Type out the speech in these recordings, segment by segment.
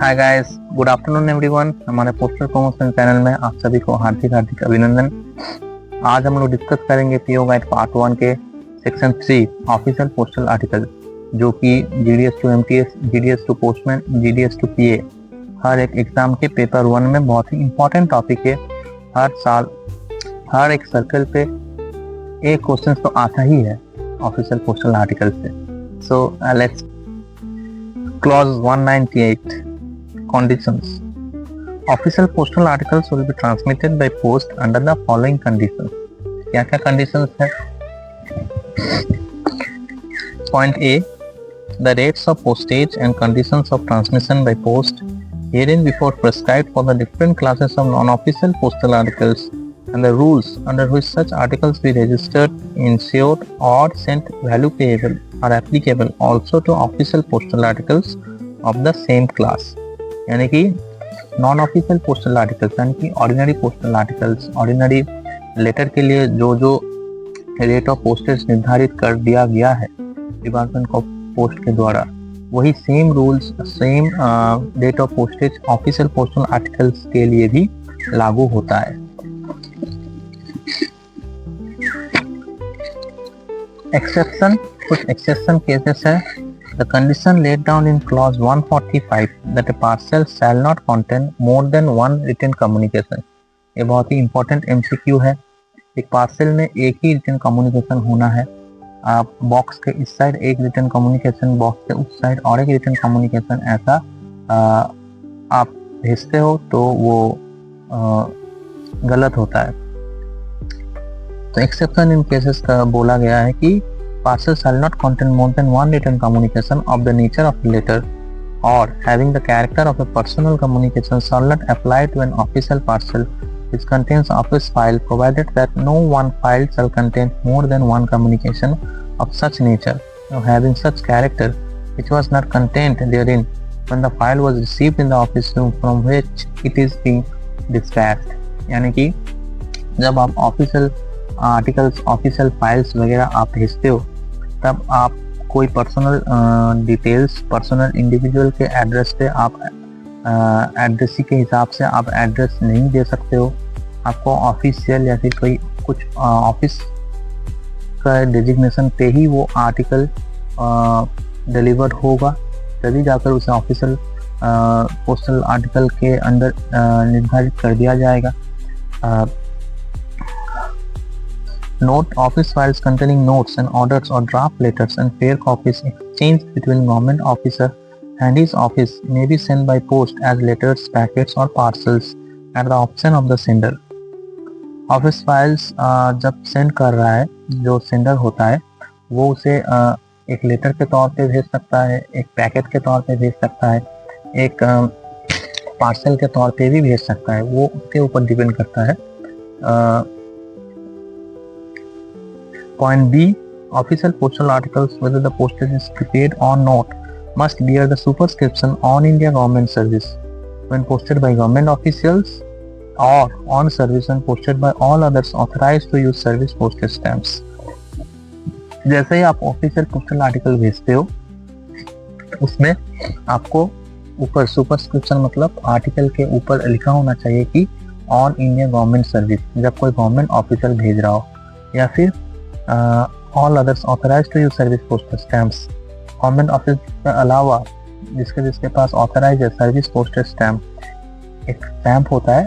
Hi guys, good afternoon everyone. हमारे postal promotion channel में आप सभी को हार्दिक हार्दिक अभिनंदन। आज हम लोग डिस्कस करेंगे पीओ गाइड पार्ट 1 के सेक्शन 3 ऑफिशियल पोस्टल आर्टिकल, जो कि GDS to MTS, GDS to postman, GDS to PA हर एक एग्जाम के पेपर 1 में बहुत ही इंपॉर्टेंट टॉपिक है। हर साल हर एक सर्कल पे एक क्वेश्चन तो आता ही है ऑफिशियल पोस्टल आर्टिकल से। So let's clause 198 conditions. Official postal articles will be transmitted by post under the following conditions. क्या क्या conditions है? Point A, the rates of postage and conditions of transmission by post herein before prescribed for the different classes of non-official postal articles and the rules under which such articles be registered, insured or sent value payable are applicable also to official postal articles of the same class. यानी कि non official postal articles यानी कि ordinary postal articles, ordinary letter के लिए जो जो rate of postage निर्धारित कर दिया गया है डिपार्टमेंट ऑफ पोस्ट के द्वारा, वही same rules, same rate of postage official postal articles के लिए भी लागू होता है। एक्सेप्शन, कुछ एक्सेप्शन केसेस है। The condition laid down in clause 145 that a parcel shall not contain more than one written communication. ये बहुत ही important MCQ है। एक पार्सल में एक ही रिटन कम्युनिकेशन होना है। आप बॉक्स के इस साइड एक रिटन कम्युनिकेशन, बॉक्स के उस साइड और एक रिटन कम्युनिकेशन, ऐसा आप भेजते हो तो वो गलत होता है। तो एक्सेप्शन इन केसेस का बोला गया है कि parcel shall not contain more than one written communication of the nature of a letter or having the character of a personal communication shall not apply to an official parcel which contains office file, provided that no one file shall contain more than one communication of such nature or having such character which was not contained therein when the file was received in the office room from which it is being dispatched. यानी कि जब आप official articles, official files वगैरह आप भेजते हो तब आप कोई पर्सनल डिटेल्स, पर्सनल इंडिविजुअल के एड्रेस पे आप एड्रेसी के हिसाब से आप एड्रेस नहीं दे सकते हो। आपको ऑफिशियल या फिर कोई कुछ ऑफिस का डेजिग्नेशन पे ही वो आर्टिकल डिलीवर्ड होगा, तभी जाकर उसे ऑफिशियल पोस्टल आर्टिकल के अंदर निर्धारित कर दिया जाएगा। Note, office files containing notes and orders or draft letters and fair copies exchanged between government officer and his office may be sent by post as letters, packets or parcels at the option of the sender. Office files जब send कर रहा है, जो sender होता है वो उसे एक लेटर के तौर पे भेज सकता है, एक पैकेट के तौर पे भेज सकता है, एक पार्सल के तौर पे भी भेज सकता है। वो उसके ऊपर डिपेंड करता है। Point B, official postal articles, whether the postage is prepaid or not, must bear the superscription on India government service when posted by government officials or on service when posted by all others authorized to use service postage stamps. जैसे ही आप official postal article भेजते हो उसमें आपको ऊपर superscription, मतलब article के ऊपर लिखा होना चाहिए कि ऑन इंडिया गवर्नमेंट सर्विस, जब कोई गवर्नमेंट ऑफिसर भेज रहा हो, या फिर all others authorise to use service postal stamps. Government office के अलावा जिसके पास ऑथराइज है सर्विस पोस्टल स्टैम्प, एक स्टैम्प होता है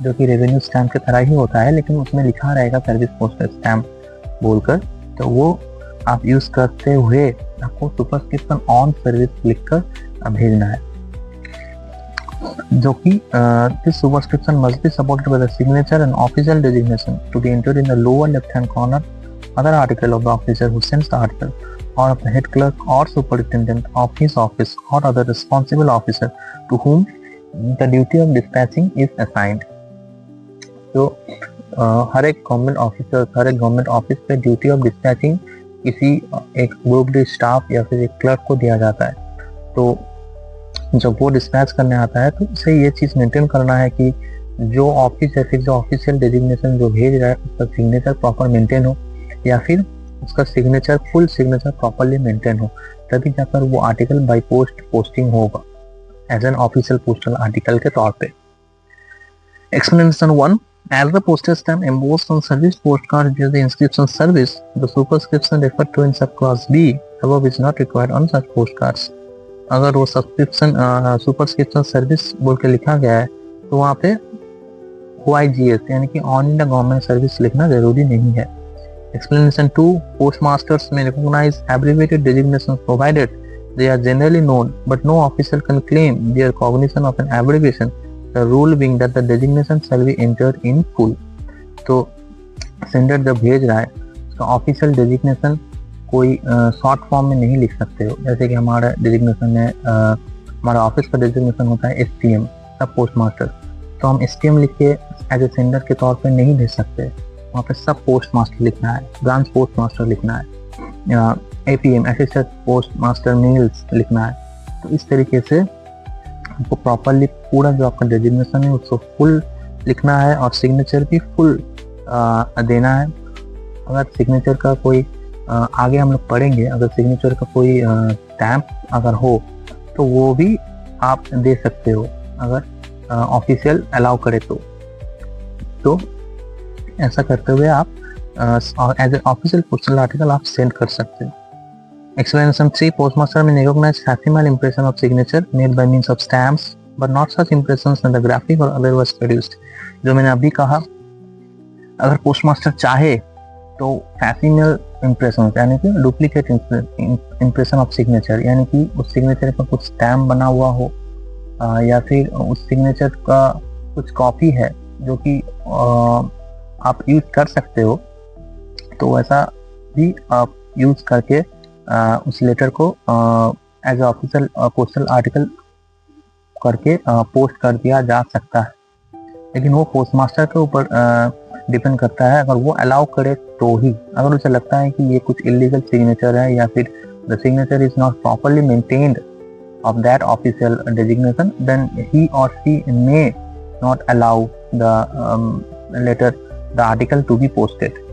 जो कि रेवेन्यू स्टैम्प की तरह ही होता है, लेकिन उसमें लिखा रहेगा सर्विस पोस्टल स्टैम्प बोलकर, तो वो आप यूज करते हुए आपको सुपरस्क्रिप्शन ऑन सर्विस लिखकर भेजना है, जो कि this superscription must be supported by the signature and official designation to be entered in the lower left hand corner other article of the officer who sends the article or of the head clerk or superintendent of his office or other responsible officer to whom the duty of dispatching is assigned. तो हर एक government officer, हर एक government office पे duty of dispatching किसी एक group staff या फिर एक clerk को दिया जाता है। तो जब वो डिस्पैच करने आता है तो उसे ये चीज़ मेंटेन करना है कि जो ऑफिस या फिर जो ऑफिशियल डेजिग्नेशन जो भेज रहा है उसका सिग्नेचर प्रॉपर मेंटेन हो, या फिर उसका signature, full signature properly maintain हो, तभी जाकर वो आर्टिकल बाय पोस्ट पोस्टिंग होगा। As an official postal article के तौर पे। Explanation 1. As the postage stamp embossed on service postcard bears the inscription service, the superscription referred to in subclause B above is not required on such postcards. अगर वो subscription superscription service बोल के लिखा गया है तो वहाँ पे OIGS यानी कि ऑन इंडिया गवर्नमेंट सर्विस लिखना जरूरी नहीं है। Explanation 2. Postmasters may recognize abbreviated designations provided they are generally known, but no official can claim their cognition of an abbreviation. The rule being that the designation shall be entered in full. तो sender जब भेज रहा है तो official designation कोई short form में नहीं लिख सकते हो। जैसे कि हमारा डेजिग्नेशन है, हमारा ऑफिस का डेजिग्नेशन होता है STM, सब पोस्ट मास्टर, तो हम STM लिख के एज ए सेंडर के तौर पे नहीं भेज सकते। वहाँ पे सब पोस्ट मास्टर लिखना है, ब्रांच पोस्ट मास्टर लिखना है, APM assistant post master mails लिखना है। तो इस तरीके से आपको प्रॉपरली पूरा जो आपका डेजिग्नेशन है उसको फुल लिखना है और सिग्नेचर भी फुल देना है। अगर सिग्नेचर का कोई आगे हम लोग पढ़ेंगे, अगर सिग्नेचर का कोई स्टैम्प अगर हो तो वो भी आप दे सकते हो अगर ऑफिशियल अलाउ करे तो ऐसा करते हुए आप as a official postal article आप सेंड कर सकते हो। Explanation 3. Postmaster may recognize facsimile impression of signature made by means of stamps, but not such impressions when the graphic or otherwise produced. जो मैंने अभी कहा, अगर पोस्टमास्टर चाहे तो फैसिमल इम्प्रेशन यानी कि डुप्लीकेट इम्प्रेशन ऑफ सिग्नेचर यानी कि उस सिग्नेचर पर कुछ स्टैम्प बना हुआ हो या फिर उस सिग्नेचर का कुछ कॉपी है जो कि आप यूज कर सकते हो, तो वैसा भी आप यूज करके उस लेटर को एज ऑफिशियल पोस्टल आर्टिकल करके पोस्ट कर दिया जा सकता है। लेकिन वो पोस्टमास्टर के ऊपर डिपेंड करता है, अगर वो अलाउ करे तो ही। अगर उसे लगता है कि ये कुछ इलीगल सिग्नेचर है या फिर the signature is not properly maintained of that official designation, then he और she may not allow the letter the article to be posted.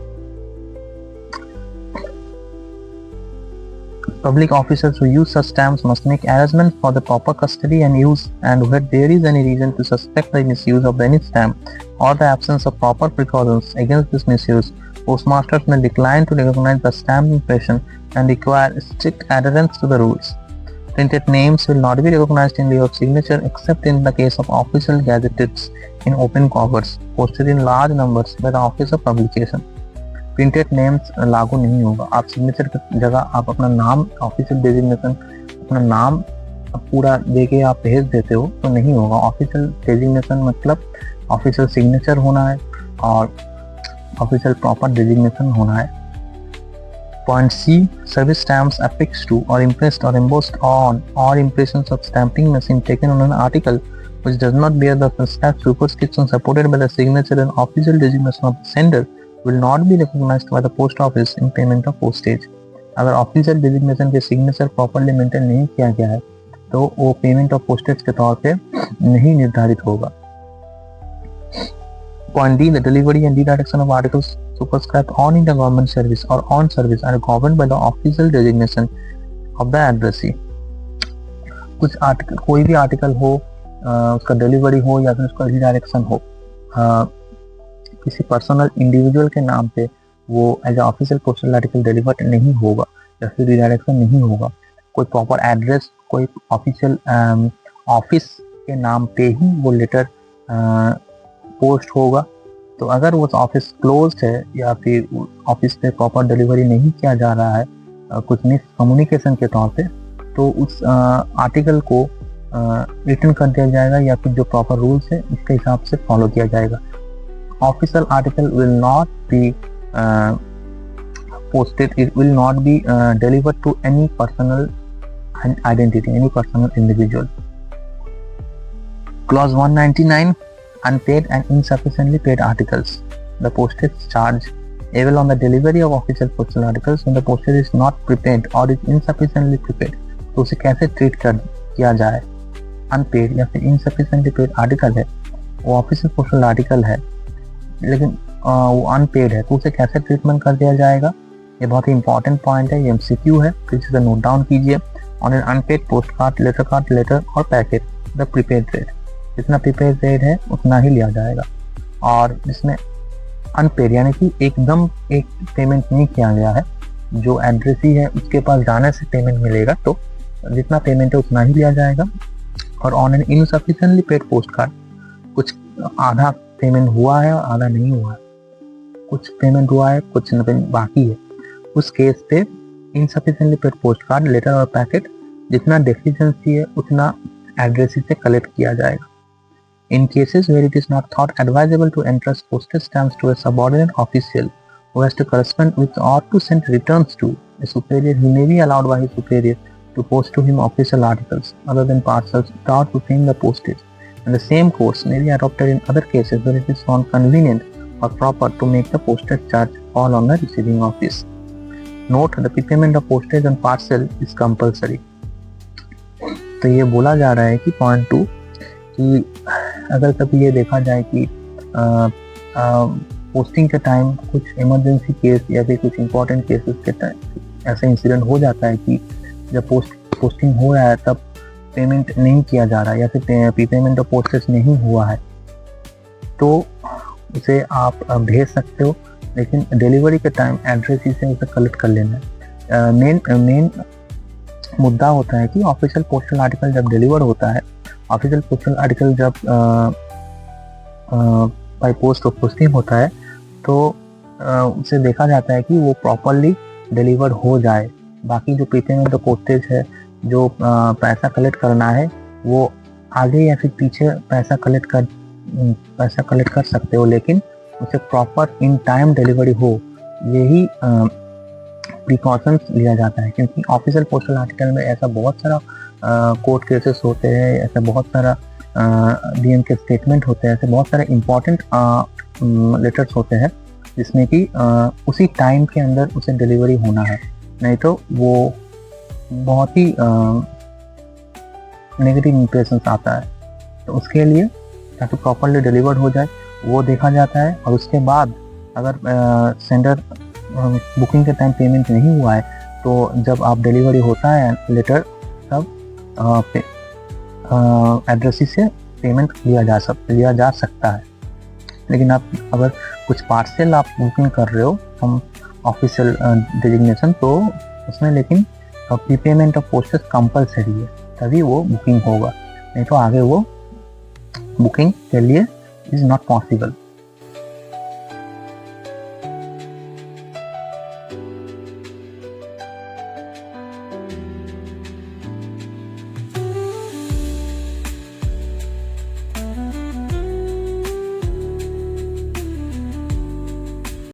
Public officers who use such stamps must make arrangements for the proper custody and use, and where there is any reason to suspect the misuse of any stamp or the absence of proper precautions against this misuse, postmasters may decline to recognize the stamp impression and require strict adherence to the rules. Printed names will not be recognized in lieu of signature except in the case of official gazettes in open covers posted in large numbers by the office of publication. Printed names लागू नहीं होगा। आप signature की जगह आप अपना नाम, official designation अपना नाम पूरा दे के आप भेज देते हो तो नहीं होगा। ऑफिशियल डेजिग्नेशन मतलब ऑफिशियल सिग्नेचर होना है और ऑफिशियल प्रॉपर डेजिग्नेशन होना है। Point C. Service stamps affixed to or impressed or embossed on or impressions of stamping machine taken on an article which does not bear the prescribed superscription supported by the signature and official designation of the sender will not be recognized by the post office in payment of postage. अगर official designation के signature properly maintain नहीं किया गया है तो वो payment of postage के तौर पे नहीं निर्धारित होगा। Point D. The delivery and redirection of articles superscribed on in the government service or on service are governed by the official designation of the addressee. कुछ आर्टिकल, कोई भी आर्टिकल हो, उसका डिलीवरी हो या फिर उसका रिडायरेक्शन हो, किसी पर्सनल इंडिविजुअल के नाम पे वो as official postal article delivered नहीं होगा या फिर रिडायरेक्शन नहीं होगा। कोई प्रॉपर एड्रेस, कोई ऑफिशियल ऑफिस के नाम पे ही वो लेटर पोस्ट होगा। तो अगर वो ऑफिस क्लोज्ड है या फिर ऑफिस पे प्रॉपर डिलीवरी नहीं किया जा रहा है कुछ मिस कम्युनिकेशन के तौर पे, तो उस आर्टिकल को रिटर्न कर दिया जाएगा या फिर जो प्रॉपर रूल्स है उसके हिसाब से फॉलो किया जाएगा। Official article will not be posted, it will not be delivered to any personal identity, any personal individual. Clause 199. Unpaid and insufficiently paid articles. The postage charge able on the delivery of official postal articles when the postage is not prepaid or is insufficiently prepaid. तो उसे कैसे treat किया जाए? Unpaid या फिर इनसफिशिएंटली paid article है, वो official postal article है लेकिन वो अनपेड है, तो उसे कैसे ट्रीटमेंट कर दिया जाएगा? ये बहुत ही इंपॉर्टेंट पॉइंट है, ये MCQ है, तो इसे नोट डाउन कीजिए। On an unpaid postcard, letter और पैकेट द प्रीपेड रेट, जितना प्रीपेड रेट है उतना ही लिया जाएगा। और इसमें अनपेड यानी कि एकदम एक पेमेंट नहीं किया गया है, जो एड्रेसी है उसके पास जाने से पेमेंट मिलेगा, तो जितना पेमेंट है उतना ही लिया जाएगा। और on an insufficiently paid post card, कुछ आधा पेमेंट हुआ है और आधा नहीं हुआ है, कुछ पेमेंट हुआ है कुछ बाकी है, उस केस पे इनसफिशिएंटली पेड पोस्ट कार्ड, लेटर और पैकेट जितना डेफिशिएंसी है उतना एड्रेसी से कलेक्ट किया जाएगा। In cases where it is not thought advisable to entrust postage stamps to a subordinate official who has to correspond with or to send returns to a superior, he may be allowed by his superior to post to him official articles other than parcels without paying the postage. And the same course may be adopted in other cases where it is found convenient or proper to make the postage charge fall on the receiving office. Note: the prepayment of postage on parcel is compulsory. तो ये बोला जा रहा है कि point 2 कि अगर कभी ये देखा जाए कि पोस्टिंग के टाइम कुछ इमरजेंसी केस या फिर कुछ इम्पोर्टेंट केसेस के टाइम ऐसा इंसिडेंट हो जाता है कि जब पोस्टिंग हो रहा है तब पेमेंट नहीं किया जा रहा है या फिर प्रीपेमेंट ऑफ पोस्टेज नहीं हुआ है, तो उसे आप भेज सकते हो, लेकिन डिलीवरी के टाइम एड्रेसी से उसे कलेक्ट कर लेना है। मेन मुद्दा होता है कि ऑफिशियल पोस्टल आर्टिकल जब डिलीवर होता है, ऑफिशियल पोस्टल आर्टिकल जब बाय पोस्ट ऑफ पोस्टिंग होता है, तो उसे देखा जाता है कि वो प्रॉपरली डिलीवर हो जाए। बाकी जो प्रीपेमेंट ऑफ पोस्टेज है, जो पैसा कलेक्ट करना है, वो आगे या फिर पीछे पैसा कलेक्ट कर सकते हो, लेकिन उसे प्रॉपर इन टाइम डिलीवरी हो, यही प्रिकॉशंस लिया जाता है। क्योंकि ऑफिशियल पोस्टल आर्टिकल में ऐसा बहुत सारा कोर्ट केसेस होते हैं, ऐसे बहुत सारा डीएम के स्टेटमेंट होते हैं, ऐसे बहुत सारे इम्पोर्टेंट लेटर्स होते हैं जिसमें कि उसी टाइम के अंदर उसे डिलीवरी होना है, नहीं तो वो बहुत ही नेगेटिव इंप्रेशंस आता है। तो उसके लिए ताकि प्रॉपरली डिलीवर हो जाए वो देखा जाता है। और उसके बाद अगर सेंडर बुकिंग के टाइम पेमेंट नहीं हुआ है, तो जब आप डिलीवरी होता है लेटर, तब एड्रेसी से पेमेंट लिया जा सकता है। लेकिन आप अगर कुछ पार्सल आप बुकिंग कर रहे हो हम ऑफिशियल डेजिग्नेशन, तो उसमें लेकिन प्रीपेमेंट ऑफ पोस्टेज कंपलसरी है, तभी वो बुकिंग होगा, नहीं तो आगे वो बुकिंग के लिए इज नॉट पॉसिबल।